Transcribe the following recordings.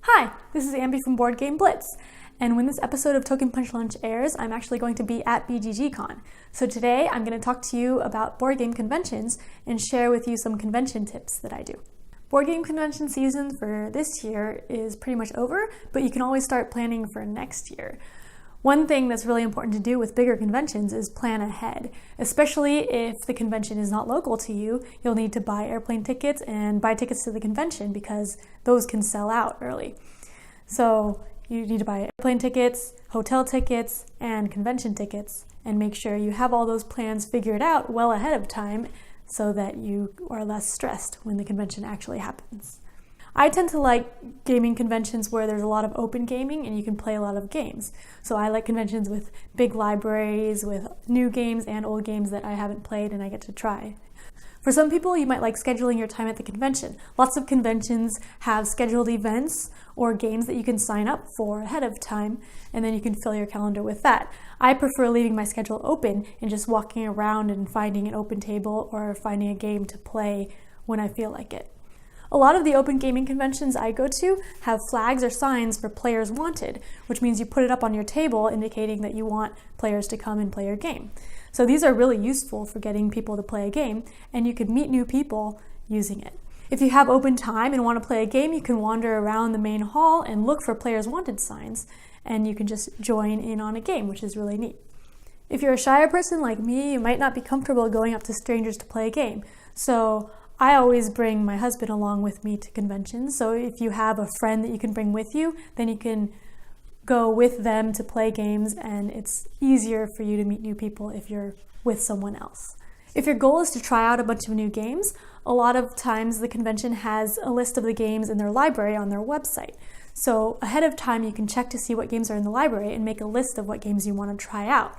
Hi, this is Ambie from Board Game Blitz, and when this episode of Token Punch Lunch airs, I'm actually going to be at BGGCon. So today I'm going to talk to you about board game conventions and share with you some convention tips that I do. Board game convention season for this year is pretty much over, but you can always start planning for next year. One thing that's really important to do with bigger conventions is plan ahead, especially if the convention is not local to you. You'll need to buy airplane tickets and buy tickets to the convention because those can sell out early. So you need to buy airplane tickets, hotel tickets, and convention tickets, and make sure you have all those plans figured out well ahead of time so that you are less stressed when the convention actually happens. I tend to like gaming conventions where there's a lot of open gaming and you can play a lot of games. So I like conventions with big libraries, with new games and old games that I haven't played and I get to try. For some people, you might like scheduling your time at the convention. Lots of conventions have scheduled events or games that you can sign up for ahead of time, and then you can fill your calendar with that. I prefer leaving my schedule open and just walking around and finding an open table or finding a game to play when I feel like it. A lot of the open gaming conventions I go to have flags or signs for players wanted, which means you put it up on your table indicating that you want players to come and play your game. So these are really useful for getting people to play a game, and you could meet new people using it. If you have open time and want to play a game, you can wander around the main hall and look for players wanted signs, and you can just join in on a game, which is really neat. If you're a shyer person like me, you might not be comfortable going up to strangers to play a game. So I always bring my husband along with me to conventions. So if you have a friend that you can bring with you, then you can go with them to play games, and it's easier for you to meet new people if you're with someone else. If your goal is to try out a bunch of new games, a lot of times the convention has a list of the games in their library on their website. So ahead of time you can check to see what games are in the library and make a list of what games you want to try out.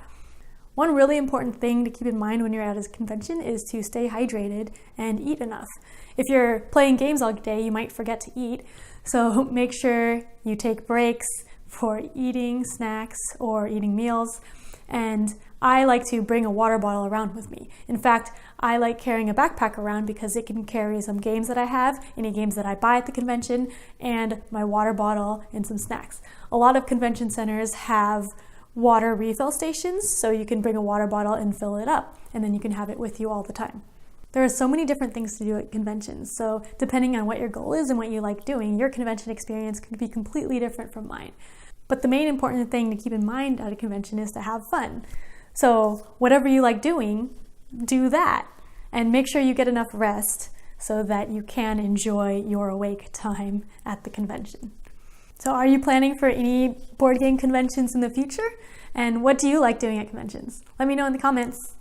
One really important thing to keep in mind when you're at a convention is to stay hydrated and eat enough. If you're playing games all day, you might forget to eat, so make sure you take breaks for eating snacks or eating meals. And I like to bring a water bottle around with me. In fact, I like carrying a backpack around because it can carry some games that I have, any games that I buy at the convention, and my water bottle and some snacks. A lot of convention centers have water refill stations, so you can bring a water bottle and fill it up, and then you can have it with you all the time. There are so many different things to do at conventions, so depending on what your goal is and what you like doing, your convention experience could be completely different from mine. But the main important thing to keep in mind at a convention is to have fun. So whatever you like doing, do that, and make sure you get enough rest so that you can enjoy your awake time at the convention. So are you planning for any board game conventions in the future? And what do you like doing at conventions? Let me know in the comments.